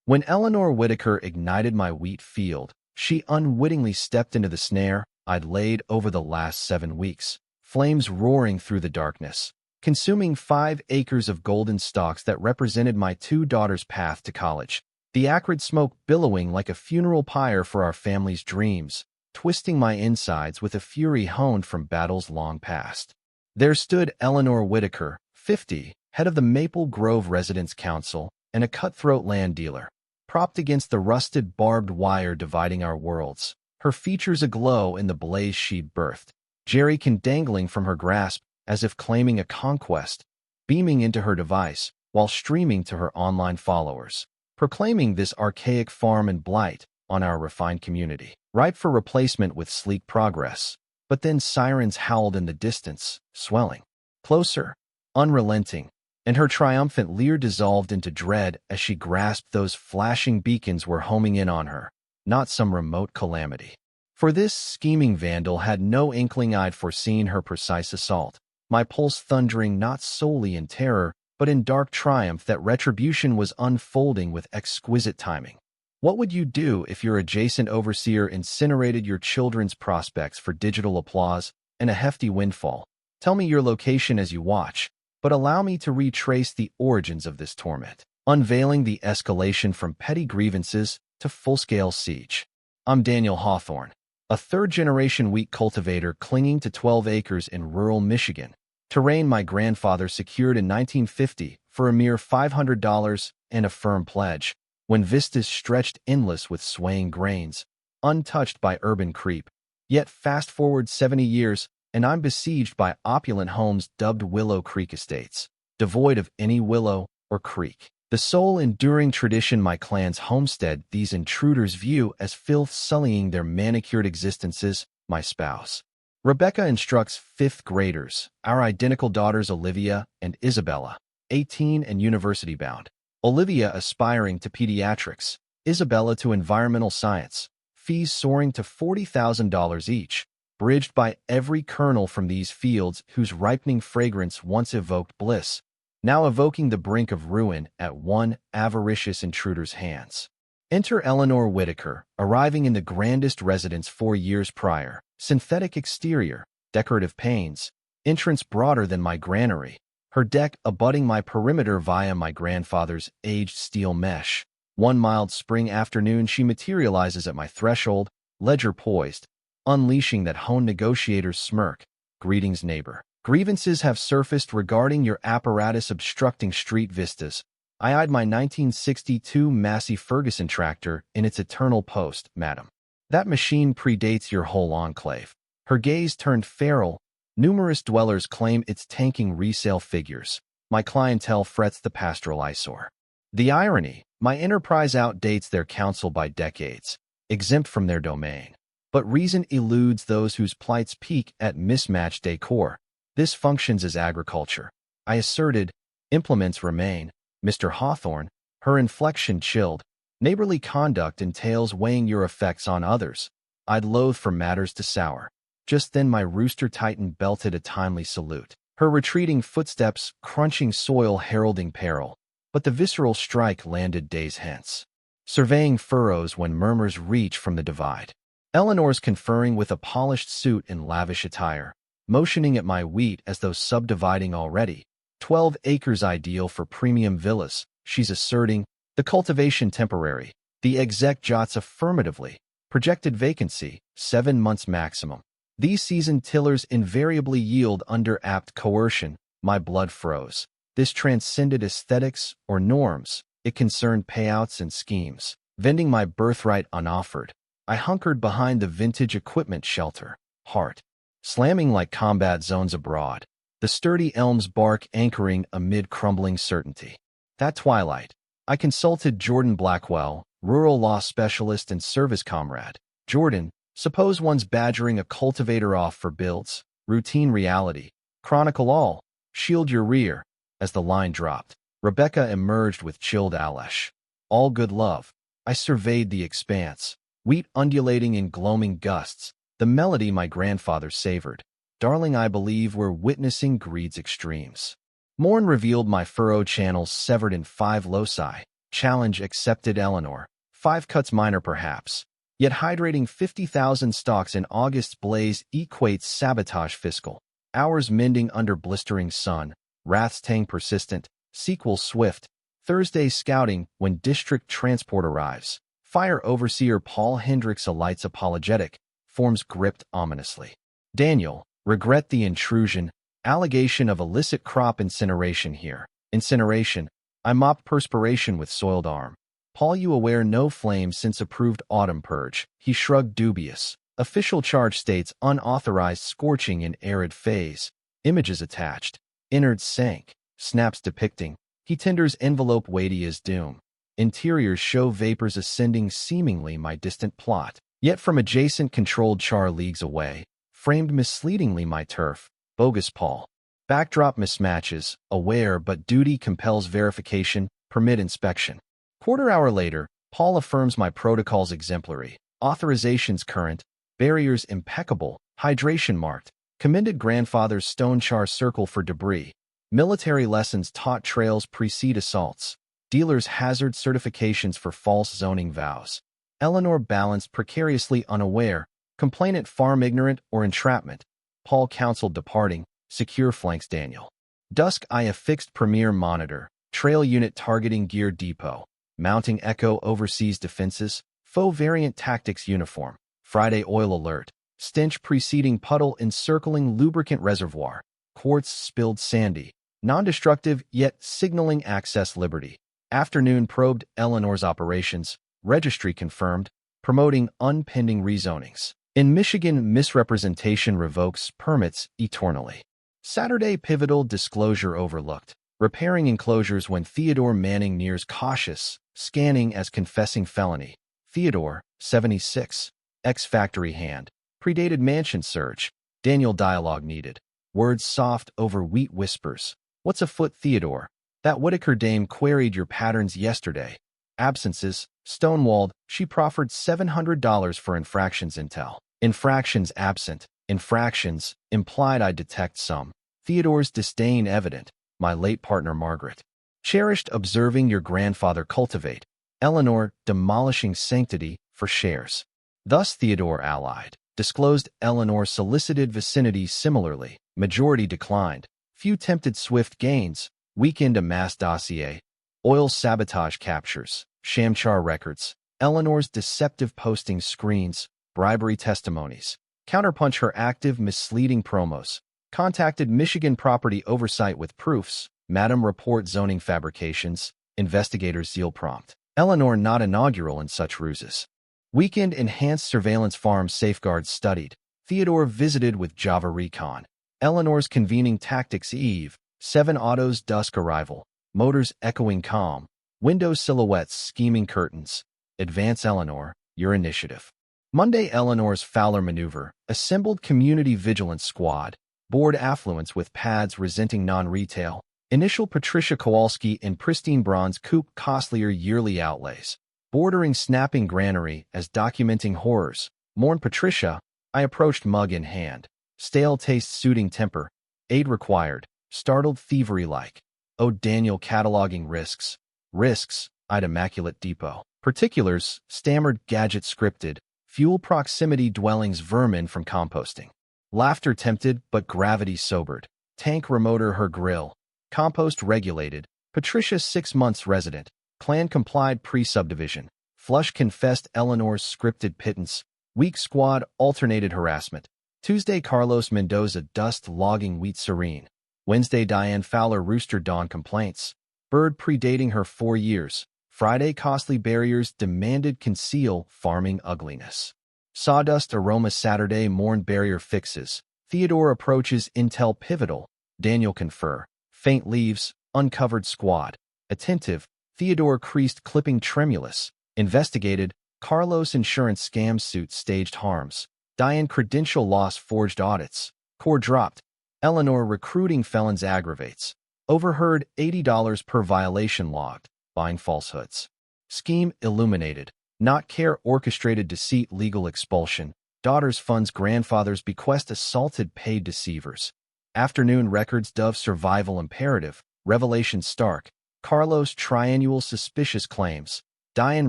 When Eleanor Whitaker ignited my wheat field, she unwittingly stepped into the snare I'd laid over the last 7 weeks, flames roaring through the darkness, consuming 5 acres of golden stalks that represented my 2 daughters' path to college. The acrid smoke billowing like a funeral pyre for our family's dreams, twisting my insides with a fury honed from battles long past. There stood Eleanor Whitaker, 50, head of the Maple Grove Residence Council, and a cutthroat land dealer, propped against the rusted barbed wire dividing our worlds, her features aglow in the blaze she'd birthed, jerrycan dangling from her grasp as if claiming a conquest, beaming into her device while streaming to her online followers, proclaiming this archaic farm and blight on our refined community, ripe for replacement with sleek progress. But then sirens howled in the distance, swelling closer, unrelenting, and her triumphant leer dissolved into dread as she grasped those flashing beacons were homing in on her, not some remote calamity. For this scheming vandal had no inkling I'd foreseen her precise assault, my pulse thundering not solely in terror, but in dark triumph that retribution was unfolding with exquisite timing. What would you do if your adjacent overseer incinerated your children's prospects for digital applause and a hefty windfall? Tell me your location as you watch, but allow me to retrace the origins of this torment, unveiling the escalation from petty grievances to full-scale siege. I'm Daniel Hawthorne, a third-generation wheat cultivator clinging to 12 acres in rural Michigan, terrain my grandfather secured in 1950 for a mere $500 and a firm pledge, when vistas stretched endless with swaying grains, untouched by urban creep. Yet fast forward 70 years, and I'm besieged by opulent homes dubbed Willow Creek Estates, devoid of any willow or creek. The sole enduring tradition my clan's homestead these intruders view as filth sullying their manicured existences, my spouse. Rebecca instructs fifth graders, our identical daughters Olivia and Isabella, 18 and university-bound. Olivia aspiring to pediatrics, Isabella to environmental science, fees soaring to $40,000 each, bridged by every kernel from these fields whose ripening fragrance once evoked bliss, now evoking the brink of ruin at one avaricious intruder's hands. Enter Eleanor Whitaker, arriving in the grandest residence 4 years prior, synthetic exterior, decorative panes, entrance broader than my granary, her deck abutting my perimeter via my grandfather's aged steel mesh. One mild spring afternoon she materializes at my threshold, ledger poised, unleashing that hone negotiator's smirk. Greetings, neighbor. Grievances have surfaced regarding your apparatus obstructing street vistas. I eyed my 1962 Massey Ferguson tractor in its eternal post, madam. That machine predates your whole enclave. Her gaze turned feral. Numerous dwellers claim it's tanking resale figures. My clientele frets the pastoral eyesore. The irony, my enterprise outdates their counsel by decades, exempt from their domain. But reason eludes those whose plights peak at mismatched decor. This functions as agriculture. I asserted, implements remain. Mr. Hawthorne, her inflection chilled. Neighborly conduct entails weighing your effects on others. I'd loathe for matters to sour. Just then my rooster titan belted a timely salute, her retreating footsteps crunching soil heralding peril. But the visceral strike landed days hence, surveying furrows when murmurs reach from the divide. Eleanor's conferring with a polished suit in lavish attire, motioning at my wheat as though subdividing already. 12 acres ideal for premium villas, she's asserting. The cultivation temporary. The exec jots affirmatively. Projected vacancy, 7 months maximum. These seasoned tillers invariably yield under apt coercion. My blood froze. This transcended aesthetics or norms. It concerned payouts and schemes. Vending my birthright unoffered, I hunkered behind the vintage equipment shelter, heart slamming like combat zones abroad, the sturdy elm's bark anchoring amid crumbling certainty. That twilight, I consulted Jordan Blackwell, rural law specialist and service comrade. Jordan, suppose one's badgering a cultivator off for builds, routine reality, chronicle all, shield your rear. As the line dropped, Rebecca emerged with chilled Alesh. All good love. I surveyed the expanse, wheat undulating in gloaming gusts, the melody my grandfather savored. Darling, I believe we're witnessing greed's extremes. Morn revealed my furrow channels severed in 5 loci, Challenge accepted. Eleanor. 5 cuts minor perhaps. Yet hydrating 50,000 stocks in August's blaze equates sabotage fiscal. Hours mending under blistering sun. Wrath's tang persistent. Sequel swift. Thursday scouting when district transport arrives. Fire overseer Paul Hendricks alights apologetic. Forms gripped ominously. Daniel. Regret the intrusion. Allegation of illicit crop incineration here. Incineration. I mopped perspiration with soiled arm. Paul, you aware no flame since approved autumn purge. He shrugged dubious. Official charge states unauthorized scorching in arid phase. Images attached. Innards sank. Snaps depicting. He tenders envelope weighty as doom. Interiors show vapors ascending seemingly my distant plot. Yet from adjacent controlled char leagues away. Framed misleadingly my turf. Bogus Paul. Backdrop mismatches. Aware but duty compels verification. Permit inspection. Quarter hour later, Paul affirms my protocols exemplary. Authorizations current. Barriers impeccable. Hydration marked. Commended grandfather's stone char circle for debris. Military lessons taught trails precede assaults. Dealers hazard certifications for false zoning vows. Eleanor balanced precariously unaware. Complainant farm ignorant or entrapment. Paul counseled departing. Secure flanks Daniel. Dusk I affixed premier monitor. Trail unit targeting gear depot. Mounting echo overseas defenses. Faux variant tactics uniform. Friday oil alert. Stench preceding puddle encircling lubricant reservoir. Quartz spilled sandy. Non-destructive yet signaling access liberty. Afternoon probed Eleanor's operations. Registry confirmed. Promoting unpending rezonings. In Michigan, misrepresentation revokes permits eternally. Saturday pivotal disclosure overlooked. Repairing enclosures when Theodore Manning nears cautious. Scanning as confessing felony. Theodore, 76. Ex-factory hand. Predated mansion surge. Daniel dialogue needed. Words soft over wheat whispers. What's afoot, Theodore? That Whitaker dame queried your patterns yesterday. Absences. Stonewalled. She proffered $700 for infractions intel. Infractions absent. Infractions. Implied I detect some. Theodore's disdain evident. My late partner Margaret. Cherished observing your grandfather cultivate. Eleanor demolishing sanctity for shares. Thus Theodore allied. Disclosed Eleanor solicited vicinity similarly. Majority declined. Few tempted swift gains. Weekend amass dossier. Oil sabotage captures. Shamchar records. Eleanor's deceptive posting screens. Bribery testimonies. Counterpunch her active misleading promos. Contacted Michigan property oversight with proofs. Madam report zoning fabrications. Investigators zeal prompt. Eleanor not inaugural in such ruses. Weekend enhanced surveillance farm safeguards studied. Theodore visited with Java Recon. Eleanor's convening tactics Eve. 7 autos dusk arrival. Motors echoing calm. Window silhouettes scheming curtains. Advance Eleanor, your initiative. Monday Eleanor's Fowler maneuver. Assembled community vigilance squad. Board affluence with pads resenting non-retail. Initial Patricia Kowalski in pristine bronze coupe costlier yearly outlays. Bordering snapping granary as documenting horrors. Mourn Patricia, I approached mug in hand. Stale taste suiting temper. Aid required. Startled thievery-like. Oh Daniel cataloging risks. Risks, I'd immaculate depot. Particulars, stammered gadget scripted. Fuel proximity dwellings vermin from composting. Laughter tempted, but gravity sobered. Tank remoter her grill. Compost regulated. Patricia 6 months resident. Clan complied pre-subdivision. Flush confessed Eleanor's scripted pittance. Weak squad alternated harassment. Tuesday Carlos Mendoza dust logging wheat serene. Wednesday Diane Fowler rooster dawn complaints. Bird predating her 4 years. Friday costly barriers demanded conceal farming ugliness. Sawdust aroma Saturday mourn barrier fixes. Theodore approaches intel pivotal. Daniel confer. Faint leaves, uncovered squad. Attentive. Theodore creased clipping tremulous. Investigated. Carlos insurance scam suit staged harms. Diane credential loss forged audits. Core dropped. Eleanor recruiting felons aggravates. Overheard $80 per violation logged. Buying falsehoods. Scheme illuminated. Not care orchestrated deceit legal expulsion. Daughter's funds grandfather's bequest assaulted paid deceivers. Afternoon records Dove survival imperative. Revelation stark. Carlos triannual suspicious claims. Diane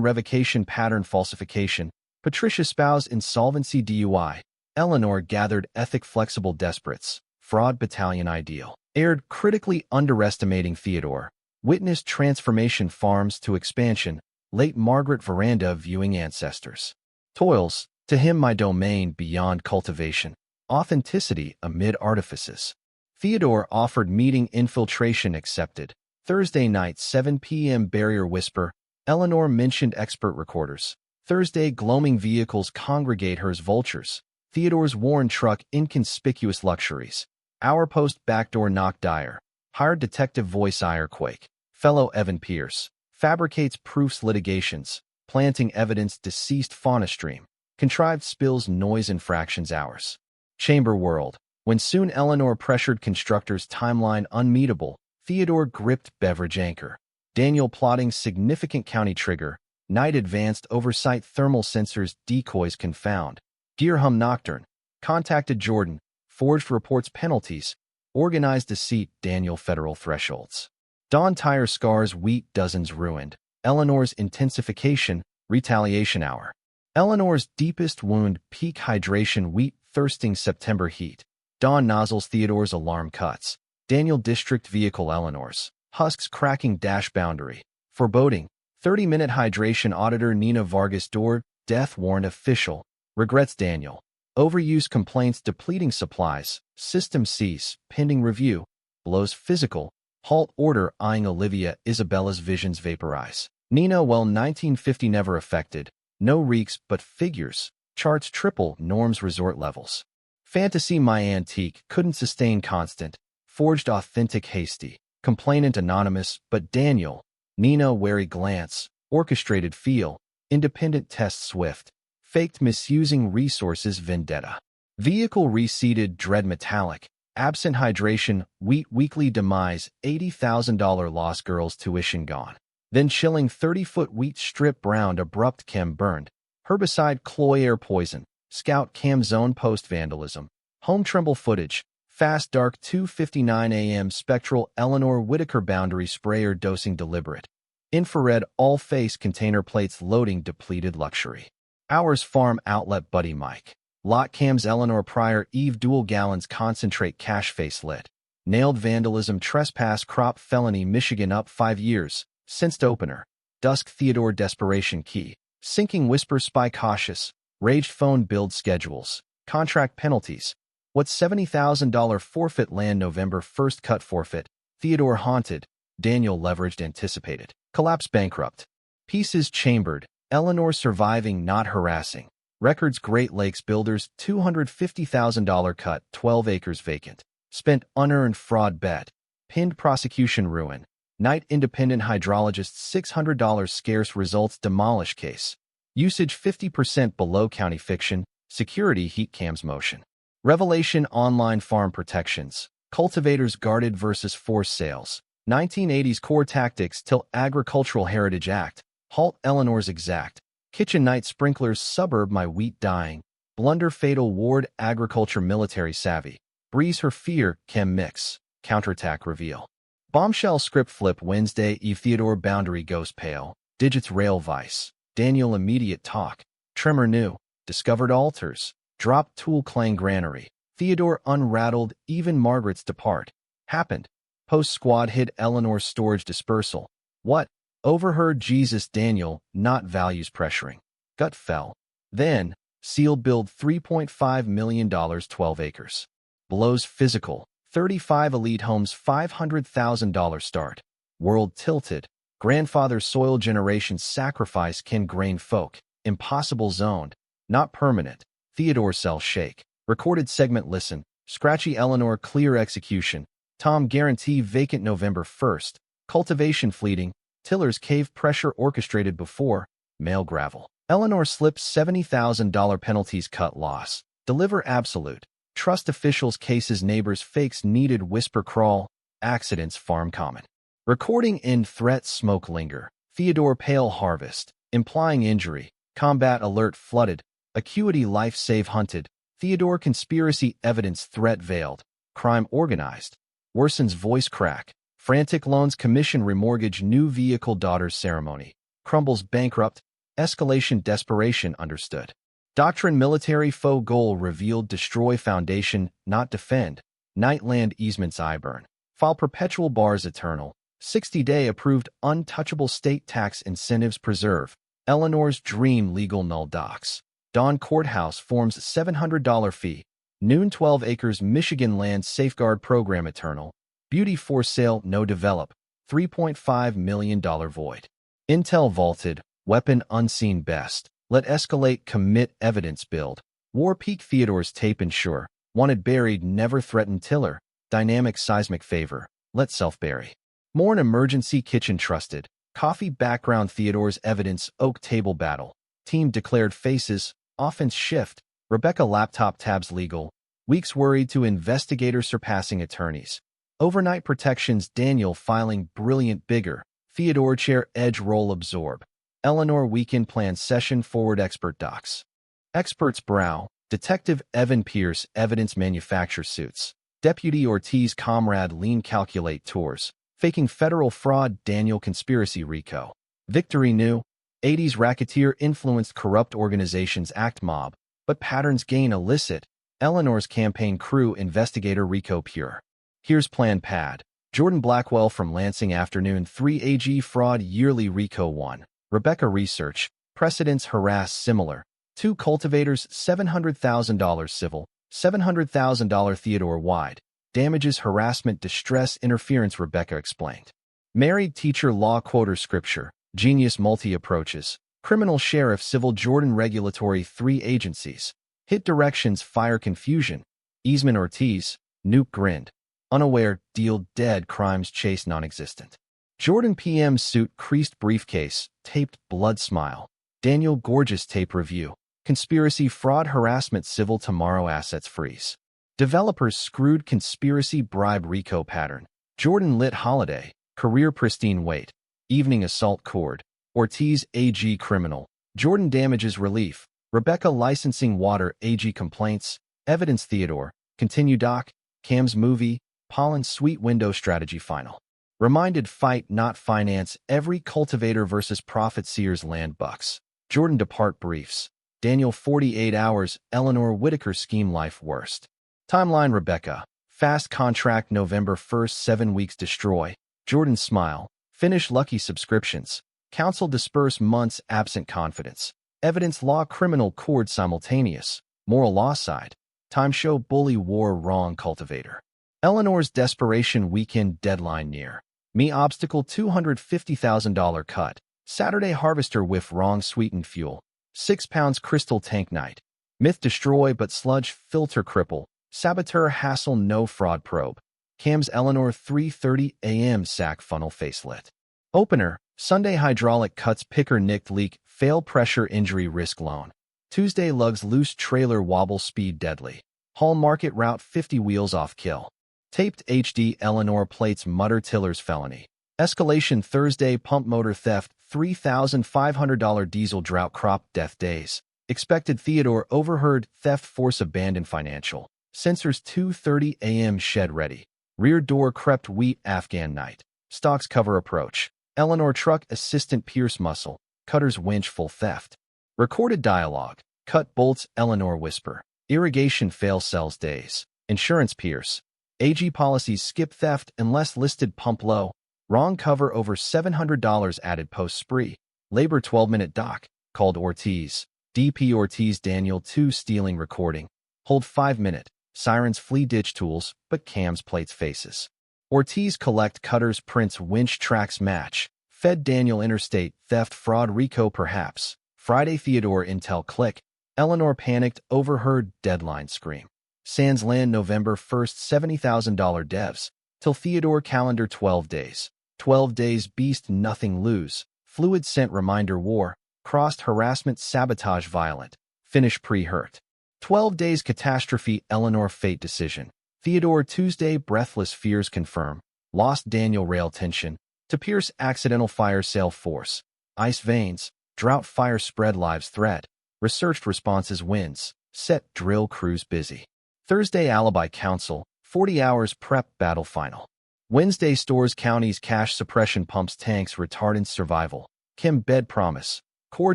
revocation pattern falsification. Patricia spouse insolvency DUI. Eleanor gathered ethic flexible desperates. Fraud battalion ideal. Aired critically underestimating Theodore. Witnessed transformation farms to expansion. Late Margaret veranda viewing ancestors. Toils, to him my domain beyond cultivation. Authenticity amid artifices. Theodore offered meeting infiltration accepted. Thursday night 7 p.m. barrier whisper. Eleanor mentioned expert recorders. Thursday gloaming vehicles congregate hers vultures. Theodore's worn truck inconspicuous luxuries. Hour post backdoor knock dire. Hired detective voice ire quake. Fellow Evan Pierce. Fabricates proofs litigations. Planting evidence deceased fauna stream. Contrived spills noise infractions hours. Chamber world. When soon Eleanor pressured constructors timeline unmeetable, Theodore gripped beverage anchor. Daniel plotting significant county trigger. Night advanced oversight thermal sensors decoys confound. Gear hum nocturne. Contacted Jordan. Forged reports penalties. Organized deceit Daniel federal thresholds. Dawn tire scars wheat dozens ruined. Eleanor's intensification, retaliation hour. Eleanor's deepest wound peak hydration wheat thirsting September heat. Dawn nozzles Theodore's alarm cuts. Daniel district vehicle Eleanor's. Husks cracking dash boundary. Foreboding. 30-minute hydration auditor Nina Vargas door. Death warrant official. Regrets Daniel. Overuse complaints depleting supplies. System cease. Pending review. Blows physical. Halt order eyeing Olivia Isabella's visions vaporize. Nina well 1950 never affected. No reeks but figures. Charts triple norms resort levels. Fantasy my antique couldn't sustain constant. Forged authentic hasty. Complainant anonymous but Daniel. Nina wary glance. Orchestrated feel. Independent test swift. Faked misusing resources vendetta. Vehicle reseated dread metallic. Absent hydration, wheat weekly demise, $80,000 loss girls tuition gone. Then chilling 30-foot wheat strip browned abrupt chem burned. Herbicide cloy air poison. Scout cam zone post vandalism. Home tremble footage. Fast dark 2:59 a.m. spectral Eleanor Whitaker boundary sprayer dosing deliberate. Infrared all face container plates loading depleted luxury. Hours farm outlet buddy Mike. Lot cams Eleanor Pryor Eve dual gallons concentrate cash face lit. Nailed vandalism trespass crop felony Michigan up 5 years. Sensed opener. Dusk Theodore desperation key. Sinking whisper spy cautious. Raged phone build schedules. Contract penalties. What's $70,000 forfeit land November 1st cut forfeit. Theodore haunted. Daniel leveraged anticipated. Collapse bankrupt. Pieces chambered. Eleanor surviving not harassing. Records Great Lakes Builders $250,000 cut 12 acres vacant. Spent unearned fraud bet. Pinned prosecution ruin. Night independent hydrologist $600 scarce results demolish case. Usage 50% below county fiction. Security heat cams motion. Revelation online farm protections. Cultivators guarded versus forced sales. 1980s core tactics till Agricultural Heritage Act. Halt Eleanor's exact. Kitchen night sprinklers suburb my wheat dying. Blunder fatal ward agriculture military savvy. Breeze her fear chem mix. Counterattack reveal. Bombshell script flip Wednesday Eve Theodore boundary ghost pale. Digits rail vice. Daniel immediate talk. Tremor new. Discovered altars. Drop tool clang granary. Theodore unrattled even Margaret's depart. Happened. Post squad hid Eleanor's storage dispersal. What? Overheard Jesus Daniel, not values pressuring. Gut fell. Then, seal build $3.5 million 12 acres. Blows physical. 35 elite homes $500,000 start. World tilted. Grandfather soil generation sacrifice can grain folk. Impossible zoned. Not permanent. Theodore cell shake. Recorded segment listen. Scratchy Eleanor clear execution. Tom guarantee vacant November 1st. Cultivation fleeting. Tiller's cave pressure orchestrated before. Mail gravel. Eleanor slips $70,000 penalties cut loss. Deliver absolute. Trust officials cases neighbors fakes needed whisper crawl. Accidents farm common. Recording end threat smoke linger. Theodore pale harvest. Implying injury. Combat alert flooded. Acuity life save hunted. Theodore conspiracy evidence threat veiled. Crime organized. Worsens voice crack. Frantic loans commission remortgage new vehicle daughter's ceremony. Crumbles bankrupt. Escalation desperation understood. Doctrine military foe goal revealed destroy foundation, not defend. Nightland easements I burn. File perpetual bars eternal. 60-day approved untouchable state tax incentives preserve. Eleanor's dream legal null docs. Dawn Courthouse forms $700 fee. Noon 12 acres Michigan land safeguard program eternal. Beauty for sale no develop. $3.5 million void. Intel vaulted. Weapon unseen best. Let escalate commit evidence build. War Peak Theodore's tape ensure. Wanted buried never threatened tiller. Dynamic seismic favor. Let self-bury. Mourn emergency kitchen trusted. Coffee background Theodore's evidence oak table battle. Team declared faces. Offense shift. Rebecca laptop tabs legal. Weeks worried to investigator surpassing attorneys. Overnight protections Daniel filing brilliant bigger. Theodore chair edge roll absorb. Eleanor weekend plan session forward expert docs. Experts brow. Detective Evan Pierce evidence manufacture suits. Deputy Ortiz comrade lean calculate tours. Faking federal fraud Daniel conspiracy RICO. Victory new. 80s racketeer influenced corrupt organizations act mob. But patterns gain illicit. Eleanor's campaign crew investigator RICO pure. Here's plan pad. Jordan Blackwell from Lansing afternoon 3 AG fraud yearly RICO 1. Rebecca research. Precedents harass similar. 2 cultivators $700,000 civil. $700,000 Theodore wide. Damages harassment distress interference Rebecca explained. Married teacher law quoter scripture. Genius multi-approaches. Criminal sheriff civil Jordan regulatory 3 agencies. Hit directions fire confusion. Easement Ortiz. Nuke grinned. Unaware deal dead crimes chase non-existent. Jordan PM suit creased briefcase. Taped blood smile. Daniel gorgeous tape review. Conspiracy fraud harassment civil tomorrow assets freeze. Developers screwed conspiracy bribe RICO pattern. Jordan lit holiday. Career pristine wait. Evening assault cord. Ortiz AG criminal. Jordan damages relief. Rebecca licensing water AG complaints. Evidence Theodore. Continue doc. Cam's movie. Pollen sweet window strategy final. Reminded fight not finance every cultivator versus profit seers land bucks. Jordan depart briefs. Daniel 48 hours. Eleanor Whitaker scheme life worst. Timeline Rebecca. Fast contract November 1st 7 weeks destroy. Jordan smile. Finish lucky subscriptions. Council disperse months absent confidence. Evidence law criminal cord simultaneous. Moral law side. Time show bully war wrong cultivator. Eleanor's desperation weekend deadline near. Me obstacle $250,000 cut. Saturday harvester whiff wrong sweetened fuel. 6 pounds crystal tank night. Myth destroy but sludge filter cripple. Saboteur hassle no fraud probe. Cam's Eleanor 3:30 a.m. sack funnel facelit. Opener. Sunday hydraulic cuts picker nicked leak. Fail pressure injury risk loan. Tuesday lugs loose trailer wobble speed deadly. Hall market route 50 wheels off kill. Taped HD Eleanor plates mutter tillers felony. Escalation Thursday pump motor theft $3,500 diesel drought crop death days. Expected Theodore overheard theft force abandoned financial. Sensors 2:30 a.m. shed ready. Rear door crept wheat Afghan night. Stocks cover approach. Eleanor truck assistant Pierce muscle. Cutters winch full theft. Recorded dialogue. Cut bolts Eleanor whisper. Irrigation fail sells days. Insurance Pierce. AG policies skip theft unless listed pump low. Wrong cover over $700 added post spree. Labor 12-minute doc. Called Ortiz. DP Ortiz Daniel 2 stealing recording. Hold 5-minute. Sirens flee ditch tools, but cams plates faces. Ortiz collect cutters prints winch tracks match. Fed Daniel interstate theft fraud RICO perhaps. Friday Theodore intel click. Eleanor panicked overheard deadline scream. Sands land November 1st $70,000 devs. Till Theodore calendar 12 days. 12 days beast nothing lose. Fluid sent reminder war. Crossed harassment sabotage violent. Finish pre-hurt. 12 days catastrophe Eleanor fate decision. Theodore Tuesday breathless fears confirm. Lost Daniel rail tension. To Pierce accidental fire sale force. Ice veins. Drought fire spread lives threat. Researched responses wins. Set drill crews busy. Thursday alibi council. 40 hours prep battle final. Wednesday stores county's cash suppression pumps tanks retardant survival. Kim bed promise. Corps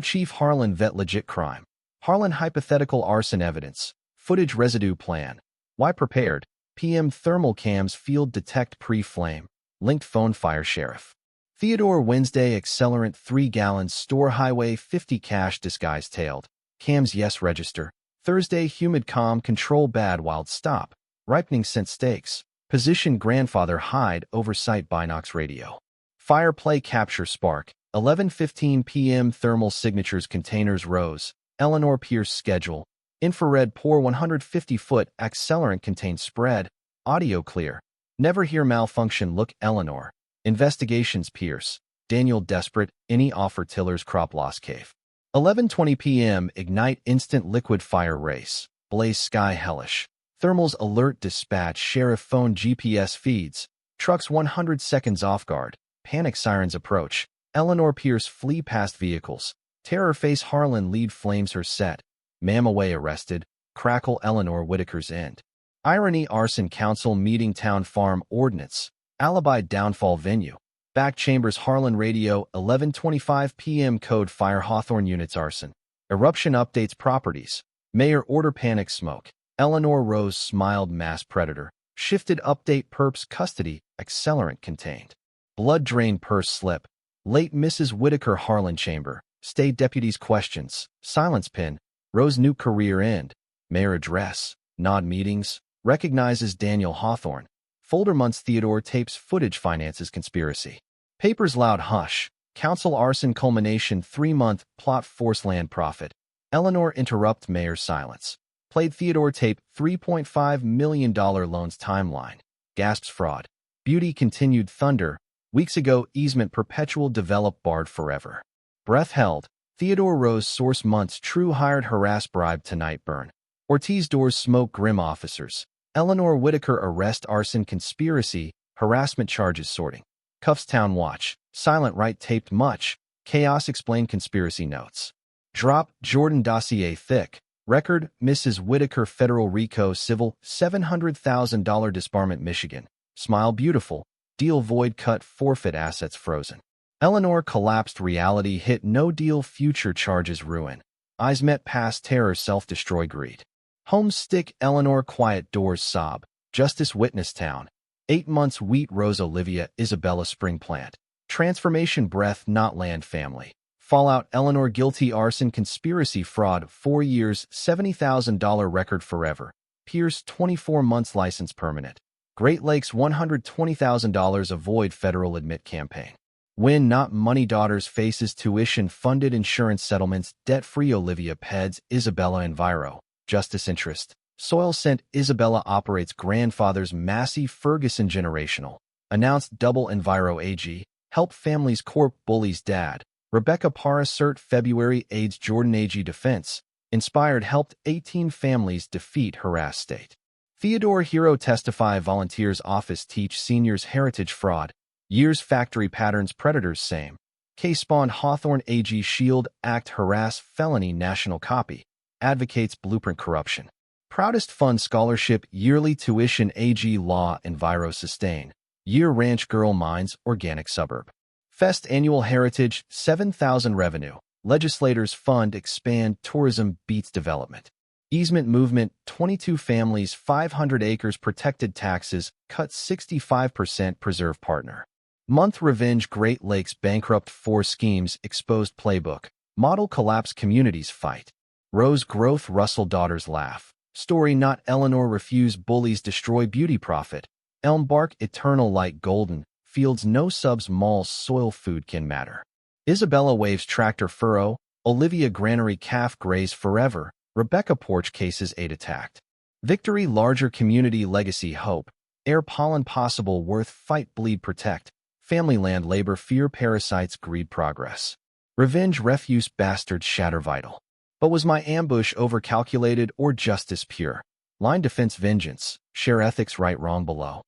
Chief Harlan vet legit crime. Harlan hypothetical arson evidence. Footage residue plan. Why prepared? PM thermal cams field detect pre-flame. Linked phone fire sheriff. Theodore Wednesday accelerant 3 gallons store highway 50 cash disguise tailed. Cams yes register. Thursday humid calm control bad wild stop. Ripening scent stakes. Position grandfather hide oversight binocs radio. Fire play capture spark. 11:15 p.m. thermal signatures containers rose. Eleanor Pierce schedule. Infrared pour 150-foot accelerant contained spread. Audio clear. Never hear malfunction look Eleanor. Investigations Pierce. Daniel desperate. Any offer tillers crop loss cave. 11:20 p.m. ignite instant liquid fire race. Blaze sky hellish. Thermals alert dispatch sheriff phone GPS feeds. Trucks 100 seconds off guard. Panic sirens approach. Eleanor Pierce flee past vehicles. Terror face Harlan lead flames her set. Mam away arrested. Crackle Eleanor Whitaker's end. Irony arson council meeting town farm ordinance. Alibi downfall venue. Back chambers Harlan radio 11:25 p.m. code fire Hawthorne units arson. Eruption updates properties. Mayor order panic smoke. Eleanor Rose smiled mass predator. Shifted update perps custody. Accelerant contained. Blood drain purse slip. Late Mrs. Whitaker Harlan chamber. State deputies questions. Silence pin. Rose new career end. Mayor address. Nod meetings. Recognizes Daniel Hawthorne. Folder months Theodore tapes footage finances conspiracy. Papers loud hush. Council arson culmination 3-month plot force land profit. Eleanor interrupt mayor silence. Played Theodore tape $3.5 million loans timeline. Gasps fraud. Beauty continued thunder. Weeks ago easement perpetual develop barred forever. Breath held. Theodore Rose source months true hired harass bribe tonight burn. Ortiz doors smoke grim officers. Eleanor Whitaker arrest arson conspiracy. Harassment charges sorting. Cuffs town watch. Silent right taped much. Chaos explained conspiracy notes. Drop Jordan dossier thick. Record Mrs. Whitaker federal RICO civil $700,000 disbarment Michigan. Smile beautiful. Deal void cut forfeit assets frozen. Eleanor collapsed reality hit no deal future charges ruin. Eyes met past terror self-destroy greed. Home stick Eleanor quiet doors sob. Justice witness town. 8 months wheat Rose Olivia Isabella spring plant. Transformation breath not land family. Fallout Eleanor guilty arson conspiracy fraud 4 years $70,000 record forever. Pierce 24 months license permanent. Great Lakes $120,000 avoid federal admit campaign. Win not money daughters faces tuition funded insurance settlements debt-free Olivia Peds Isabella Enviro. Justice interest. Soil sent Isabella operates grandfather's Massey Ferguson generational. Announced double Enviro AG. Help families corp bullies dad. Rebecca Parra cert February AIDS Jordan AG defense. Inspired helped 18 families defeat harass state. Theodore Hero testify volunteers office teach seniors heritage fraud. Years factory patterns predators same. Case spawned Hawthorne AG Shield Act harass felony national copy. Advocates blueprint corruption. Proudest fund scholarship yearly tuition AG law Enviro sustain. Year ranch girl mines organic suburb. Fest annual heritage 7,000 revenue. Legislators fund expand tourism beats development. Easement movement 22 families 500 acres protected taxes cut 65% preserve partner. Month revenge Great Lakes bankrupt 4 schemes exposed playbook. Model collapse communities fight. Rose growth Russell daughters laugh. Story not Eleanor refuse bullies destroy beauty profit. Elm bark eternal light golden. Fields no subs malls soil food can matter. Isabella waves tractor furrow. Olivia granary calf graze forever. Rebecca porch cases 8 attacked. Victory larger community legacy hope. Air pollen possible worth fight bleed protect. Family land labor fear parasites greed progress. Revenge refuse bastards shatter vital. But was my ambush overcalculated or justice pure? Line defense vengeance. Share ethics right wrong below.